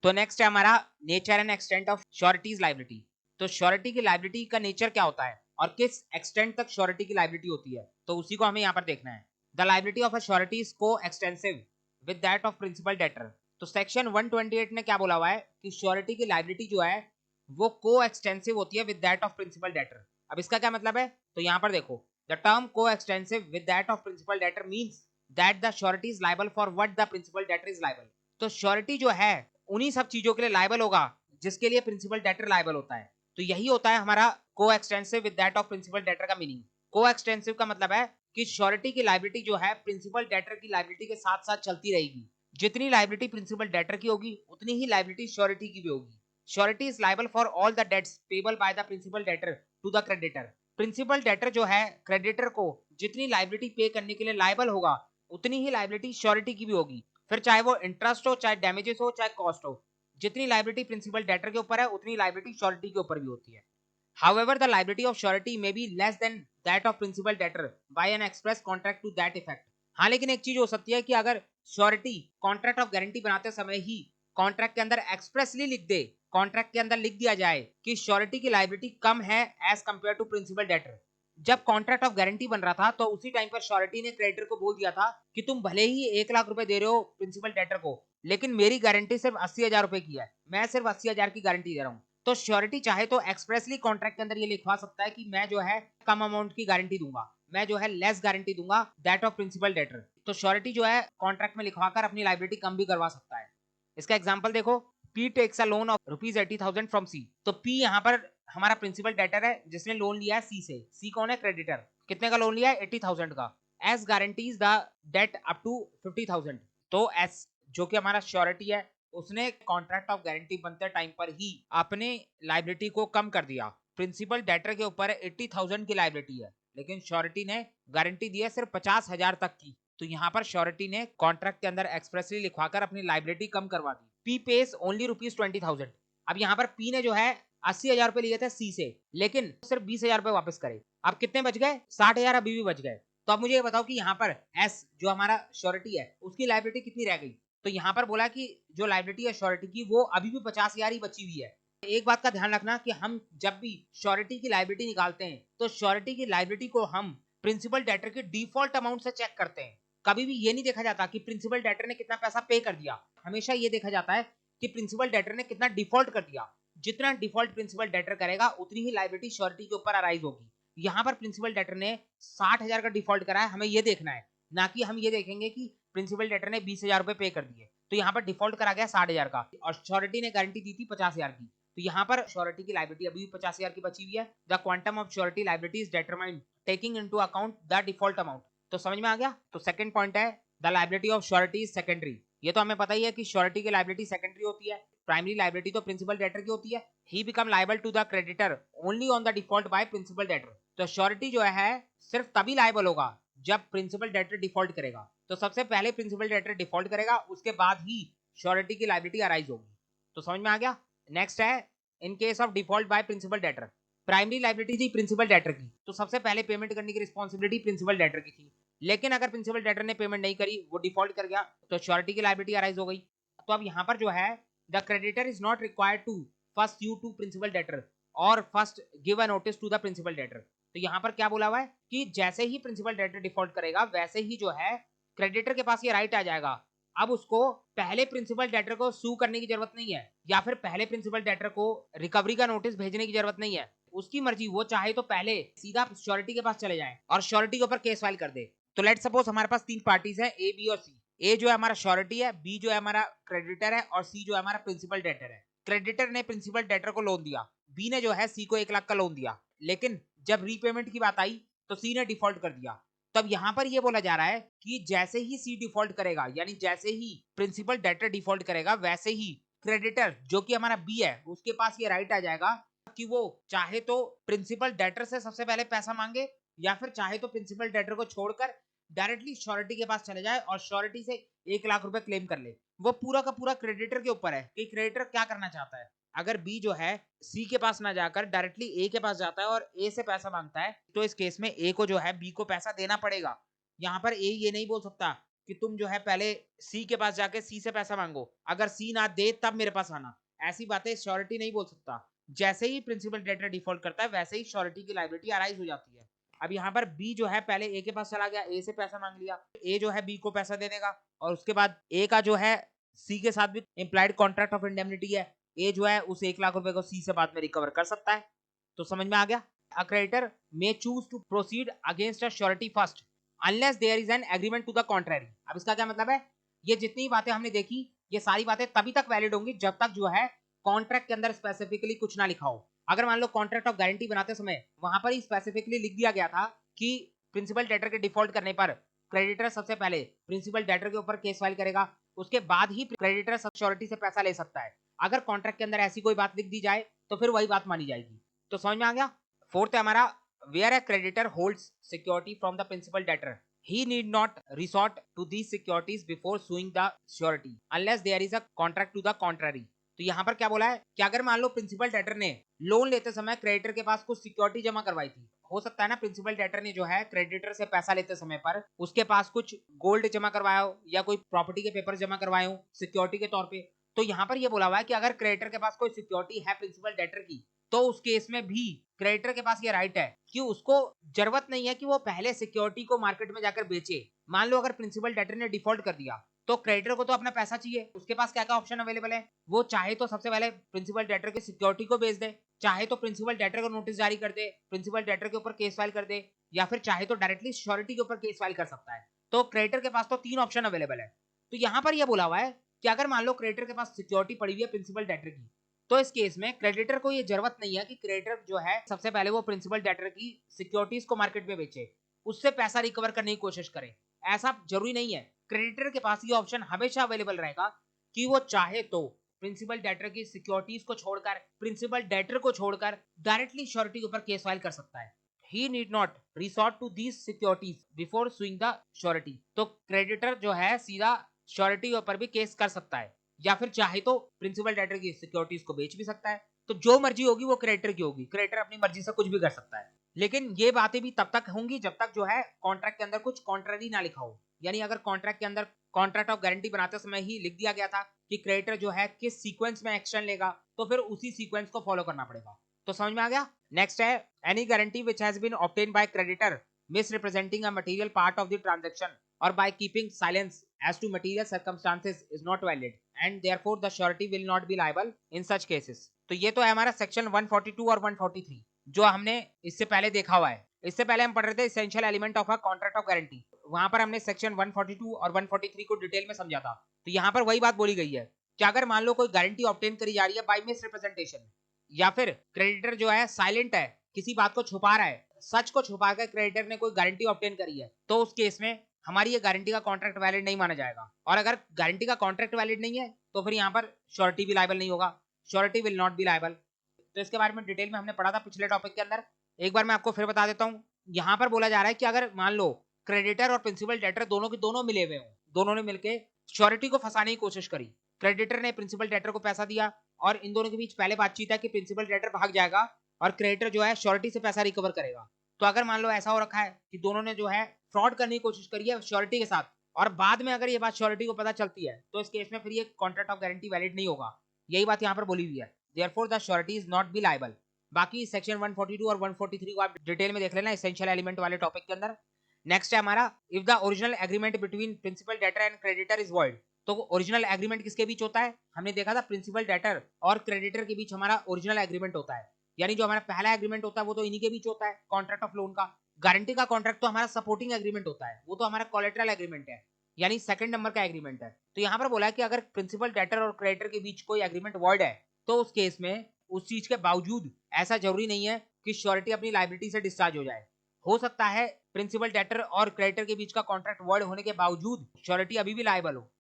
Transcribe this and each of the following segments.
तो नेक्स्ट है हमारा nature and extent of sureties liability. तो श्योरिटी की लायबिलिटी का नेचर क्या होता है और किस एक्सटेंट तक श्योरिटी की लायबिलिटी होती है, तो उसी को हमें यहाँ पर देखना है। The liability of a surety is coextensive with that of principal debtor. तो सेक्शन 128 ने क्या बोला हुआ है कि श्योरिटी की लायबिलिटी जो है वो को एक्सटेंसिव होती है with that of principal debtor. अब इसका क्या मतलब है, तो यहाँ पर देखो, the term coextensive with that of principal debtor means that the surety is liable for what the principal debtor is liable. तो श्योरिटी जो है उन्हीं सब चीजों के लिए लायबल होगा जिसके लिए प्रिंसिपल डेटर लायबल होता है। तो यही होता है हमारा coextensive with that of principal debtor का मीनिंग। को एक्सटेंसिव का मतलब है कि श्योरिटी की लायबिलिटी जो है प्रिंसिपल डेटर की लायबिलिटी के साथ साथ चलती रहेगी। जितनी लायबिलिटी प्रिंसिपल डेटर की होगी उतनी ही लायबिलिटी श्योरिटी की भी होगी। Surety is liable for all the debts payable by the principal debtor to the creditor. Principal debtor जो है क्रेडिटर को जितनी लायबिलिटी पे करने के लिए लायबल होगा उतनी ही लायबिलिटी श्योरिटी की भी होगी, फिर चाहे वो इंटरेस्ट हो, चाहे डैमेजेस हो, चाहे कॉस्ट हो। जितनी लायबिलिटी प्रिंसिपल डेटर के ऊपर है उतनी लायबिलिटी श्योरिटी के ऊपर भी होती है। However, the liability of surety may be less than that of principal debtor by an express contract to that effect. हाँ, लेकिन एक चीज हो सकती है कि अगर श्योरिटी कॉन्ट्रैक्ट ऑफ गारंटी बनाते समय ही कॉन्ट्रैक्ट के अंदर एक्सप्रेसली लिख दे, कॉन्ट्रैक्ट के अंदर लिख दिया जाए कि श्योरिटी की लायबिलिटी कम है as compare to principal debtor. जब कॉन्ट्रैक्ट ऑफ गारंटी बन रहा था तो उसी टाइम पर श्योरिटी ने क्रेडिटर को बोल दिया था कि तुम भले ही 1 लाख रुपए दे रहे हो प्रिंसिपल डेटर को, लेकिन मेरी गारंटी सिर्फ 80,000 रुपए की है, मैं सिर्फ 80,000 की गारंटी दे रहा हूँ। तो श्योरिटी चाहे तो एक्सप्रेसली कॉन्ट्रैक्ट के अंदर ये लिखवा सकता है कि मैं जो है कम अमाउंट की गारंटी दूंगा, मैं जो है लेस गारंटी दूंगा दैट ऑफ प्रिंसिपल डेटर। तो श्योरिटी जो है कॉन्ट्रैक्ट में लिखवाकर अपनी लायबिलिटी कम भी करवा सकता है। इसका एग्जांपल देखो, P takes a loan of ₹80,000 from C। तो P यहाँ पर हमारा प्रिंसिपल डेटर है जिसने लोन लिया है C से। C कौन है, क्रेडिटर। कितने का लोन लिया है, 80,000 का। S guarantees the debt up to 50,000। तो एस जो कि हमारा श्योरिटी है उसने कॉन्ट्रैक्ट ऑफ गारंटी बनते टाइम पर ही अपने लायबिलिटी को कम कर दिया। प्रिंसिपल डेटर के ऊपर 80,000 की लायबिलिटी है लेकिन श्योरिटी ने गारंटी दी है सिर्फ 50,000 तक की। तो यहाँ पर श्योरिटी ने कॉन्ट्रैक्ट के अंदर एक्सप्रेसली लिखवाकर अपनी लायबिलिटी कम करवा दी। P pace only ₹20,000। अब यहाँ पर पी ने जो है 80,000 रुपए लिए थे सी से, लेकिन सिर्फ 20,000 रुपए वापस करे। अब कितने बच गए, 60,000 अभी भी बच गए। तो अब मुझे ये बताओ कि यहाँ पर एस जो हमारा श्योरिटी है उसकी लायबिलिटी कितनी रह गई। तो यहाँ पर बोला कि जो लायबिलिटी है श्योरिटी की वो अभी भी 50,000 ही बची हुई है। एक बात का ध्यान रखना कि हम जब भी श्योरिटी की लायबिलिटी निकालते हैं तो श्योरिटी की लायबिलिटी को हम प्रिंसिपल डेटर के डिफॉल्ट अमाउंट से चेक करते हैं। कभी भी ये नहीं देखा जाता कि प्रिंसिपल डेटर ने कितना पैसा पे कर दिया, हमेशा ये देखा जाता है कि प्रिंसिपल डेटर ने कितना डिफॉल्ट कर दिया। जितना डिफॉल्ट प्रिंसिपल डेटर करेगा उतनी ही लायबिलिटी श्योरिटी के ऊपर अराइज होगी। यहाँ पर प्रिंसिपल डेटर ने 60,000 का डिफॉल्ट करा है, हमें ये देखना है, ना कि हम ये देखेंगे कि प्रिंसिपल डेटर ने 20,000 रुपए पे कर दिए। तो यहाँ पर डिफॉल्ट करा गया 60,000 का और श्योरिटी ने गारंटी दी थी 50,000 की। तो यहाँ पर श्योरिटी की लायबिलिटी अभी भी 50,000 की बची हुई है। The quantum of surety liability is determined taking into account the default amount. तो समझ में आ गया। तो सेकंड पॉइंट है the liability of surety is secondary. ये तो हमें पता ही है कि श्योरिटी की लायबिलिटी सेकेंडरी होती है, प्राइमरी लायबिलिटी तो प्रिंसिपल डेटर की होती है। He become liable to the creditor only on the default by principal debtor. तो श्योरिटी जो है सिर्फ तभी लायबल होगा जब प्रिंसिपल डेटर डिफॉल्ट करेगा। तो सबसे पहले प्रिंसिपल डेटर डिफॉल्ट करेगा, उसके बाद ही श्योरिटी की लायबिलिटी अराइज होगी। तो समझ में आ गया। नेक्स्ट है in case of default by principal debtor. Primary liability थी प्रिंसिपल डेटर की, तो सबसे पहले पेमेंट करने की रिस्पॉन्सिबिलिटी प्रिंसिपल डेटर की थी, लेकिन अगर प्रिंसिपल डेटर ने पेमेंट नहीं करी, वो डिफॉल्ट कर गया, तो श्योरिटी की लायबिलिटी अराइज हो गई। तो अब यहाँ पर जो है the creditor is not required to first you to principal debtor और first give a notice to the principal debtor. तो यहाँ पर क्या बोला हुआ है कि जैसे ही प्रिंसिपल डेटर डिफॉल्ट करेगा वैसे ही जो है क्रेडिटर के पास ये राइट आ जाएगा। अब उसको पहले प्रिंसिपल डेटर को सू करने की जरूरत नहीं है या फिर पहले प्रिंसिपल डेटर को रिकवरी का नोटिस भेजने की जरूरत नहीं है। उसकी मर्जी, वो चाहे तो पहले सीधा श्योरिटी के पास चले जाए और श्योरिटी के ऊपर केस फाइल कर दे। तो लेट सपोज हमारे पास 3 पार्टीज है, ए बी और सी। ए जो है हमारा श्योरिटी है, बी जो है हमारा क्रेडिटर है और सी जो है हमारा प्रिंसिपल डेटर है। क्रेडिटर ने प्रिंसिपल डेटर को लोन दिया, बी ने जो है सी को 1 लाख का लोन दिया, लेकिन जब रीपेमेंट की बात आई तो सी ने डिफॉल्ट कर दिया। तब यहां पर यह बोला जा रहा है कि जैसे ही सी डिफॉल्ट करेगा, यानी जैसे ही प्रिंसिपल डेटर डिफॉल्ट करेगा, वैसे ही क्रेडिटर जो कि हमारा बी है उसके पास ये राइट आ जाएगा कि वो चाहे तो प्रिंसिपल डेटर से सबसे पहले पैसा मांगे या फिर चाहे तो प्रिंसिपल डेटर को छोड़कर डायरेक्टली श्योरिटी के पास चले जाए और श्योरिटी से 1 लाख रुपए क्लेम कर ले। वो पूरा का पूरा क्रेडिटर के ऊपर है कि क्रेडिटर क्या करना चाहता है। अगर बी जो है सी के पास ना जाकर डायरेक्टली ए के पास जाता है और ए से पैसा मांगता है, तो इस केस में ए को जो है बी को पैसा देना पड़ेगा। यहाँ पर ए ये नहीं बोल सकता कि तुम जो है पहले सी के पास जाके सी से पैसा मांगो, अगर सी ना दे तब मेरे पास आना, ऐसी बातें श्योरिटी नहीं बोल सकता। जैसे ही प्रिंसिपल डेटर डिफॉल्ट करता है वैसे ही श्योरिटी की लायबिलिटी अराइज हो जाती है। अब यहाँ पर बी जो है पहले ए के पास चला गया, ए से पैसा मांग लिया, ए जो है बी को पैसा दे देगा, और उसके बाद ए का जो है सी के साथ भी इंप्लाइड कॉन्ट्रैक्ट ऑफ इंडेमनिटी है, ए जो है उस 1 लाख रुपए को सी से बाद में रिकवर कर सकता है। तो समझ में आ गया। A creditor may choose to proceed against a surety first unless there is an agreement to the contrary। अब इसका क्या मतलब है, ये जितनी बातें हमने देखी ये सारी बातें तभी तक वैलिड होंगी जब तक जो है कॉन्ट्रैक्ट के अंदर स्पेसिफिकली कुछ ना लिखा हो। अगर मान लो कॉन्ट्रैक्ट ऑफ गारंटी बनाते समय वहां पर ही स्पेसिफिकली लिख दिया गया था कि प्रिंसिपल डेटर के डिफॉल्ट करने पर क्रेडिटर सबसे पहले प्रिंसिपल डेटर के ऊपर केस फाइल करेगा, उसके बाद ही क्रेडिटर श्योरिटी से पैसा ले सकता है, अगर कॉन्ट्रैक्ट के अंदर ऐसी कोई बात लिख दी जाए तो फिर वही बात मानी जाएगी। तो समझ में आ गया। फोर्थ है हमारा, where a creditor holds security from the principal debtor he need not resort to these securities before suing the surety unless there is a contract to the contrary। तो यहाँ पर क्या बोला है कि अगर मान लो प्रिंसिपल डेटर ने लोन लेते समय क्रेडिटर के पास कुछ सिक्योरिटी जमा करवाई थी, हो सकता है ना प्रिंसिपल डेटर ने जो है क्रेडिटर से पैसा लेते समय पर उसके पास कुछ गोल्ड जमा करवाया हो या कोई प्रॉपर्टी के पेपर जमा करवाए हो सिक्योरिटी के तौर पे। तो यहाँ पर ये बोला हुआ है कि अगर क्रेडिटर के पास कोई सिक्योरिटी है प्रिंसिपल डेटर की, तो उस केस में भी क्रेडिटर के पास ये राइट है कि उसको जरूरत नहीं है कि वो पहले सिक्योरिटी को मार्केट में जाकर बेचे। मान लो अगर प्रिंसिपल डेटर ने डिफॉल्ट कर दिया तो क्रेडिटर को तो अपना पैसा चाहिए, उसके पास क्या क्या ऑप्शन अवेलेबल है, वो चाहे तो सबसे पहले प्रिंसिपल डेटर की सिक्योरिटी को बेच दे, चाहे तो प्रिंसिपल डेटर को नोटिस जारी कर दे, प्रिंसिपल डेटर के ऊपर केस फाइल कर दे, या फिर चाहे तो डायरेक्टली श्योरिटी के ऊपर केस फाइल कर सकता है। तो क्रेडिटर के पास तो 3 ऑप्शन अवेलेबल है। तो यहाँ पर यह बोला हुआ है कि अगर मान लो क्रेडिटर के पास सिक्योरिटी पड़ी हुई है प्रिंसिपल डेटर की, तो इस केस में क्रेडिटर को ये जरूरत नहीं है कि क्रेडिटर जो है सबसे पहले वो प्रिंसिपल डेटर की सिक्योरिटीज को मार्केट में बेचे, उससे पैसा रिकवर करने की कोशिश करे, ऐसा जरूरी नहीं है। क्रेडिटर के पास ये ऑप्शन हमेशा अवेलेबल रहेगा कि वो चाहे तो प्रिंसिपल डेटर की सिक्योरिटीज को छोड़कर प्रिंसिपल डेटर को छोड़कर डायरेक्टली श्योरिटी के ऊपर केस फाइल कर सकता है। He need not resort to these securities before suing the surety. तो क्रेडिटर जो है सीधा श्योरिटी के ऊपर भी केस कर सकता है, या फिर चाहे तो प्रिंसिपल डेटर की सिक्योरिटीज को बेच भी सकता है। तो जो मर्जी होगी वो क्रेडिटर की होगी, क्रेडिटर अपनी मर्जी से कुछ भी कर सकता है। लेकिन ये बातें भी तब तक होंगी जब तक जो है कॉन्ट्रैक्ट के अंदर कुछ कॉन्ट्ररी ना लिखा हो, यानी अगर कॉन्ट्रैक्ट के अंदर कॉन्ट्रैक्ट ऑफ गारंटी बनाते समय ही लिख दिया गया था कि क्रेडिटर जो है किस सीक्वेंस में एक्शन लेगा, तो फिर उसी सीक्वेंस को फॉलो करना पड़ेगा। तो समझ में आ गया। नेक्स्ट है, any guarantee which has been obtained by creditor misrepresenting a material part of the transaction or by keeping silence as to material circumstances is not valid and therefore the surety will not be liable in such cases। तो ये तो है हमारा section 142 और 143 जो हमने इससे पहले देखा हुआ है। इससे पहले हम पढ़ रहे थे essential element of a contract of guarantee, वहां पर हमने सेक्शन 142 और 143 को डिटेल में समझा था। तो यहाँ पर वही बात बोली गई है कि अगर मान लो कोई गारंटी ऑब्टेन करी जा रही है बाय मिस रिप्रेजेंटेशन, या फिर क्रेडिटर जो है साइलेंट है, किसी बात को छुपा रहा है, सच को छुपाकर क्रेडिटर ने कोई गारंटी ऑब्टेन करी है, तो उस केस में हमारी ये गारंटी का कॉन्ट्रैक्ट वैलिड नहीं माना जाएगा। और अगर गारंटी का कॉन्ट्रैक्ट वैलिड नहीं है तो फिर यहाँ पर श्योरिटी भी लायबल नहीं होगा, surety will not be liable. तो इसके बारे में डिटेल में हमने पढ़ा था पिछले टॉपिक के अंदर, एक बार मैं आपको फिर बता देता हूँ। यहाँ पर बोला जा रहा है कि अगर मान लो क्रेडिटर और प्रिंसिपल डेटर दोनों के दोनों मिले हुए हों, दोनों ने मिलकर श्योरिटी को फंसाने की कोशिश करी, क्रेडिटर ने प्रिंसिपल डेटर को पैसा दिया और इन दोनों के बीच पहले बातचीत है कि प्रिंसिपल डेटर भाग जाएगा और क्रेडिटर जो है श्योरिटी से पैसा रिकवर करेगा। तो अगर मान लो ऐसा हो रखा है कि दोनों ने जो है फ्रॉड करने की कोशिश करी है श्योरिटी के साथ, और बाद में अगर ये बात श्योरिटी को पता चलती है, तो इस केस में फिर ये कॉन्ट्रैक्ट ऑफ गारंटी वैलिड नहीं होगा। यही बात यहाँ पर बोली हुई है, therefore the surety is not be liable. बाकी सेक्शन 142 और 143 को आप डिटेल में देख लेना एसेंशियल एलिमेंट वाले टॉपिक के अंदर। नेक्स्ट है हमारा, if the original agreement between principal debtor and creditor is void. तो ओरिजिनल एग्रीमेंट किसके बीच होता है, हमने देखा था प्रिंसिपल डेटर और क्रेडिटर के बीच हमारा ओरिजिनल एग्रीमेंट होता है, यानी जो हमारा पहला एग्रीमेंट होता है वो तो इन्हीं के बीच होता है, कॉन्ट्रैक्ट ऑफ लोन का। गारंटी का कॉन्ट्रैक्ट तो हमारा सपोर्टिंग एग्रीमेंट होता है, वो तो हमारा कोलेटरल एग्रीमेंट है, यानी सेकंड नंबर का एग्रीमेंट है। तो यहाँ पर बोला है कि अगर प्रिंसिपल डेटर और क्रेडिटर के बीच कोई एग्रीमेंट वॉइड है, तो उस केस में उस चीज के बावजूद ऐसा जरूरी नहीं है कि श्योरिटी अपनी लायबिलिटी से डिस्चार्ज हो जाए। हो सकता है प्रिंसिपल डेटर और क्रेडिटर के बीच का कॉन्ट्रैक्ट वॉइड होने के बावजूद श्योरिटी अभी भी लायबल हो।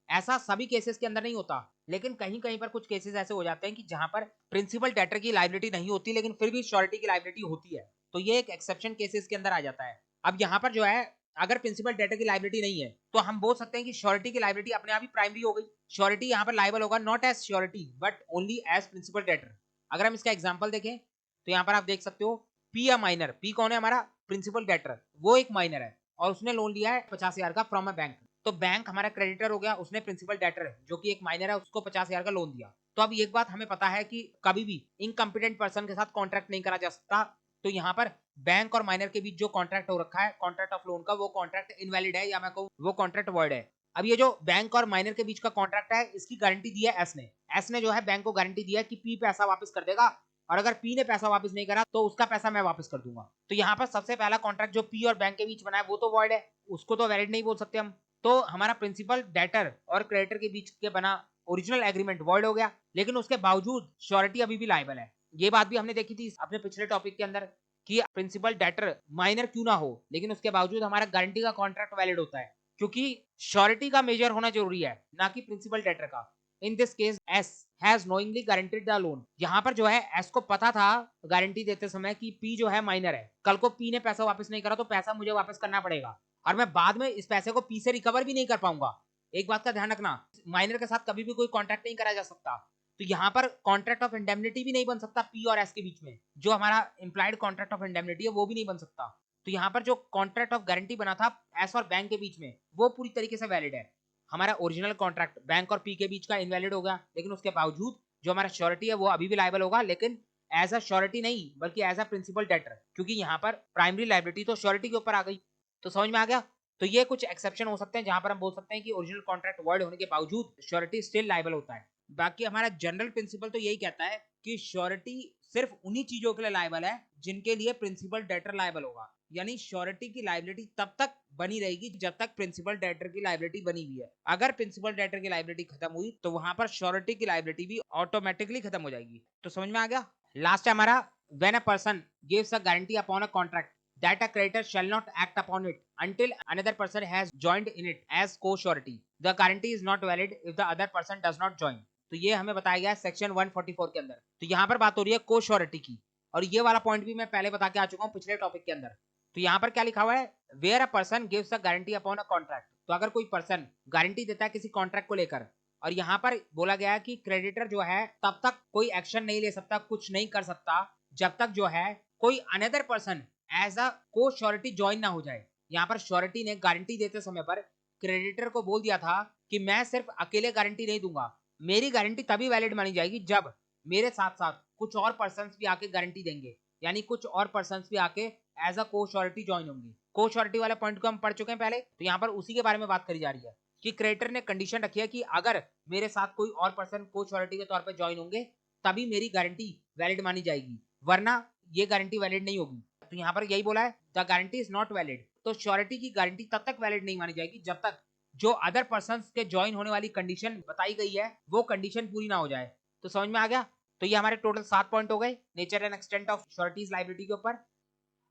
ऐसा सभी केसेस के अंदर नहीं होता, लेकिन कहीं कहीं पर कुछ केसेस ऐसे हो जाते हैं कि जहां पर प्रिंसिपल डेटर की लायबिलिटी नहीं होती लेकिन फिर भी श्योरिटी की लायबिलिटी होती है, तो ये एक एक्सेप्शन केसेस के अंदर आ जाता है। अब यहाँ पर जो है अगर प्रिंसिपल डेटर की लायबिलिटी नहीं है तो हम बोल सकते हैं कि श्योरिटी की लायबिलिटी अपने आप ही प्राइमरी हो गई। श्योरिटी यहाँ पर लायबल होगा not as surety but only as principal debtor. अगर हम इसका एग्जाम्पल देखें तो यहाँ पर आप देख सकते हो, पी अ माइनर, पी कौन है हमारा प्रिंसिपल डेटर, वो एक माइनर है और उसने लोन लिया है 50,000 का फ्रॉम अ बैंक। तो बैंक हमारा क्रेडिटर हो गया, उसने प्रिंसिपल डेटर जो कि एक माइनर है उसको 50,000 का लोन दिया। तो अब एक बात हमें पता है कि कभी भी इनकम्पिटेंट पर्सन के साथ कॉन्ट्रैक्ट नहीं करा जा सकता। तो यहाँ पर बैंक और माइनर के बीच जो कॉन्ट्रैक्ट हो रखा है कॉन्ट्रैक्ट ऑफ लोन का, वो कॉन्ट्रैक्ट इनवैलिड है या मैं कहूँ वो कॉन्ट्रैक्ट वॉइड है। अब ये जो बैंक और माइनर के बीच का कॉन्ट्रैक्ट है इसकी गारंटी दी है एस ने जो है बैंक को गारंटी दी है कि पी पैसा वापस कर देगा, और अगर पी ने पैसा वापस नहीं करा तो उसका पैसा मैं वापस कर दूंगा। तो यहाँ पर सबसे पहला कॉन्ट्रैक्ट जो पी और बैंक के बीच बना है वो तो वॉइड है, उसको तो वैलिड नहीं बोल सकते हम। तो हमारा प्रिंसिपल डेटर और क्रेडिटर के बीच के बना ओरिजिनल एग्रीमेंट वॉइड हो गया, लेकिन उसके बावजूद श्योरिटी अभी भी लायबल है। ये बात भी हमने देखी थी अपने पिछले टॉपिक के अंदर कि प्रिंसिपल डेटर माइनर क्यों ना हो लेकिन उसके बावजूद हमारा गारंटी का कॉन्ट्रैक्ट वैलिड होता है, क्योंकि श्योरिटी का मेजर होना जरूरी है ना कि प्रिंसिपल डेटर का। In this case S has knowingly guaranteed the loan. यहाँ पर जो है एस को पता था गारंटी देते समय कि पी जो है माइनर है, कल को पी ने पैसा वापस नहीं करा तो पैसा मुझे वापस करना पड़ेगा और मैं बाद में इस पैसे को पी से रिकवर भी नहीं कर पाऊंगा। एक बात का ध्यान रखना, माइनर के साथ कभी भी कोई कॉन्ट्रैक्ट नहीं करा जा सकता। तो यहाँ पर कॉन्ट्रैक्ट ऑफ इंडेमनिटी भी नहीं बन सकता पी और एस के बीच में, जो हमारा इंप्लाइड कॉन्ट्रैक्ट ऑफ इंडेमनिटी है वो भी नहीं बन सकता। तो यहाँ पर जो कॉन्ट्रैक्ट ऑफ गारंटी बना था एस और बैंक के बीच में वो पूरी तरीके से वैलिड है। हमारा ओरिजिनल कॉन्ट्रैक्ट बैंक और पी के बीच का इनवैलिड हो गया, लेकिन उसके बावजूद जो हमारा श्योरिटी है वो अभी भी लायबल होगा, लेकिन एज अ श्योरिटी नहीं बल्कि एज अ प्रिंसिपल डेटर, क्योंकि यहाँ पर प्राइमरी लायबिलिटी तो श्योरिटी के ऊपर आ गई। तो समझ में आ गया। तो ये कुछ एक्सेप्शन हो सकते हैं जहां पर हम बोल सकते हैं कि ओरिजिनल कॉन्ट्रैक्ट वर्ड होने के बावजूद श्योरिटी स्टिल लायबल होता है। बाकी हमारा जनरल प्रिंसिपल तो यही कहता है कि श्योरिटी सिर्फ उन्हीं चीजों के लिए लायबल है जिनके लिए प्रिंसिपल डेटर लायबल होगा, यानी श्योरिटी की लायबिलिटी तब तक बनी रहेगी जब तक प्रिंसिपल डेटर की लायबिलिटी बनी हुई है। अगर प्रिंसिपल डेटर की लायबिलिटी खत्म हुई तो वहां पर श्योरिटी की लायबिलिटी भी ऑटोमेटिकली खत्म हो जाएगी। तो समझ में आ गया। लास्ट है हमारा when a person gives a guarantee upon a contract that a creditor shall not act upon it until another person has joined in it as co-surety. The guarantee is not valid if the other person does not join. तो ये हमें बताया गया है section 144 के अंदर। तो यहाँ पर बात हो रही है को-श्योरिटी की, और ये वाला पॉइंट भी मैं पहले बता के आ चुका हूँ पिछले टॉपिक के अंदर। तो यहाँ पर क्या लिखा हुआ है, where a person gives a guarantee upon a contract. तो अगर कोई पर्सन गारंटी देता है किसी कॉन्ट्रैक्ट को लेकर, और यहाँ पर बोला गया है कि क्रेडिटर जो है तब तक कोई एक्शन नहीं ले सकता, कुछ नहीं कर सकता जब तक जो है कोई अनदर पर्सन एज अ को श्योरिटी ज्वाइन ना हो जाए। यहाँ पर श्योरिटी ने गारंटी देते समय पर क्रेडिटर को बोल दिया था कि मैं सिर्फ अकेले गारंटी नहीं दूंगा, मेरी गारंटी तभी वैलिड मानी जाएगी जब मेरे साथ साथ कुछ और पर्संस भी आके गारंटी देंगे, यानी कुछ और पर्संस भी आके एज अ को श्योरिटी ज्वाइन होंगे। को श्योरिटी वाले पॉइंट को हम पढ़ चुके हैं पहले, तो यहाँ पर उसी के बारे में बात करी जा रही है कि क्रेडिटर ने कंडीशन रखी है कि अगर मेरे साथ कोई और पर्सन को श्योरिटी के तौर पर ज्वाइन होंगे तभी मेरी गारंटी वैलिड मानी जाएगी, वरना ये गारंटी वैलिड नहीं होगी। तो यहाँ पर यही बोला है the guarantee is not valid. तो श्योरिटी की गारंटी तब तक वैलिड नहीं मानी जाएगी जब तक जो अदर पर्संस के ज्वाइन होने वाली कंडीशन बताई गई है वो कंडीशन पूरी ना हो जाए। तो समझ में आ गया। तो ये हमारे टोटल 7 पॉइंट हो गए nature and extent of sureties liability के ऊपर।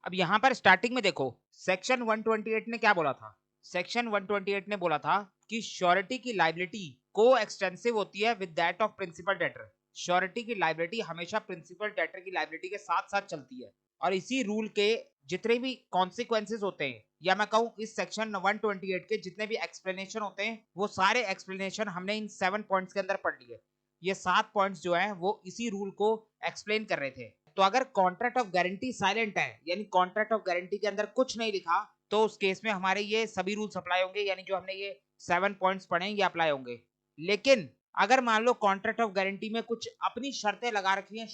अब यहाँ पर स्टार्टिंग में देखो सेक्शन 128 ने क्या बोला था। सेक्शन 128 ने बोला था कि श्योरिटी की लायबिलिटी को एक्सटेंसिव होती है with that of principal debtor. Surety की लायबिलिटी हमेशा प्रिंसिपल डेटर की लायबिलिटी के साथ साथ चलती है, और इसी रूल के जितने भी कॉन्सिक्वेंसेस होते हैं, या मैं कहूं इस सेक्शन 128 के जितने भी एक्सप्लेनेशन होते हैं वो सारे एक्सप्लेनेशन हमने इन 7 पॉइंट्स के अंदर पढ़ लिए। ये 7 पॉइंट्स जो है वो इसी रूल को एक्सप्लेन कर रहे थे। तो अगर कॉन्ट्रैक्ट ऑफ गारंटी साइलेंट है, यानी कॉन्ट्रैक्ट ऑफ गारंटी के अंदर कुछ नहीं लिखा, तो उस केस में हमारे ये सभी रूल्स अप्लाई होंगे, यानी जो हमने ये 7 पॉइंट्स पढ़े ये अप्लाई होंगे। लेकिन अगर मान लो कॉन्ट्रैक्ट ऑफ गारंटी में कुछ अपनी शर्तें लगा रखी हैं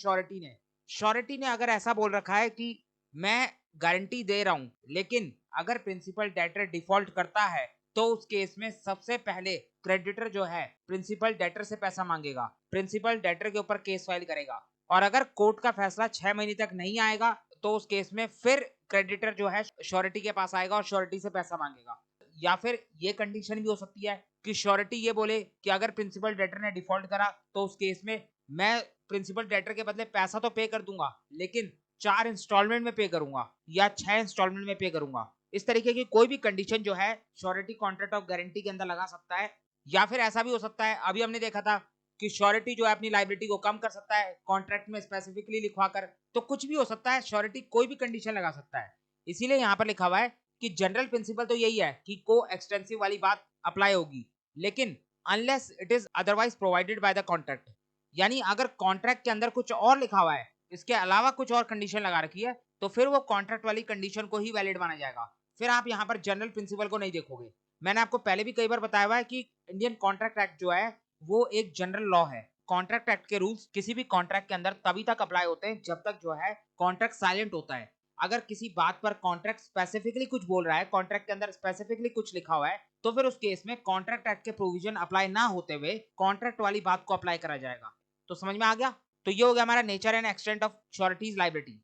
श्योरिटी ने अगर ऐसा बोल रखा है कि मैं गारंटी दे रहा हूं, लेकिन अगर प्रिंसिपल डेटर डिफॉल्ट करता है तो उस केस में सबसे पहले क्रेडिटर जो है प्रिंसिपल डेटर से पैसा मांगेगा, प्रिंसिपल डेटर के ऊपर केस फाइल करेगा, और अगर कोर्ट का फैसला 6 महीने तक नहीं आएगा तो उस केस में फिर क्रेडिटर जो है श्योरिटी के पास आएगा और श्योरिटी से पैसा मांगेगा। या फिर ये कंडीशन भी हो सकती है कि श्योरिटी ये बोले कि अगर प्रिंसिपल डेटर ने डिफॉल्ट करा तो उस केस में मैं प्रिंसिपल डेटर के बदले पैसा तो पे कर दूंगा, लेकिन 4 इंस्टॉलमेंट में पे करूंगा या 6 इंस्टॉलमेंट में पे करूंगा। इस तरीके की कोई भी कंडीशन जो है श्योरिटी कॉन्ट्रैक्ट ऑफ गारंटी के अंदर लगा सकता है। या फिर ऐसा भी हो सकता है, अभी हमने देखा था कि श्योरिटी जो है अपनी लायबिलिटी को कम कर सकता है कॉन्ट्रैक्ट में स्पेसिफिकली लिखवा कर। तो कुछ भी हो सकता है, श्योरिटी कोई भी कंडीशन लगा सकता है। इसीलिए यहाँ पर लिखा हुआ है कि जनरल प्रिंसिपल तो यही है कि को एक्सटेंसिव वाली बात अप्लाई होगी, लेकिन unless it is otherwise provided by the contract, यानी अगर कॉन्ट्रैक्ट के अंदर कुछ और लिखा हुआ है, इसके अलावा कुछ और कंडीशन लगा रखी है, तो फिर वो कॉन्ट्रैक्ट वाली कंडीशन को ही वैलिड माना जाएगा। फिर आप यहाँ पर जनरल प्रिंसिपल को नहीं देखोगे। मैंने आपको पहले भी कई बार बताया हुआ है कि इंडियन कॉन्ट्रैक्ट एक्ट जो है वो एक जनरल लॉ है। कॉन्ट्रैक्ट एक्ट के रूल्स किसी भी कॉन्ट्रैक्ट के अंदर तभी तक अप्लाई होते हैं जब तक जो है कॉन्ट्रैक्ट साइलेंट होता है। अगर किसी बात पर कॉन्ट्रैक्ट स्पेसिफिकली कुछ बोल रहा है, कॉन्ट्रैक्ट के अंदर स्पेसिफिकली कुछ लिखा हुआ है, तो फिर उस केस में कॉन्ट्रैक्ट एक्ट के प्रोविजन अप्लाई ना होते हुए कॉन्ट्रैक्ट वाली बात को अप्लाई करा जाएगा। तो समझ में आ गया? तो ये हो गया हमारा nature and extent of sureties liability.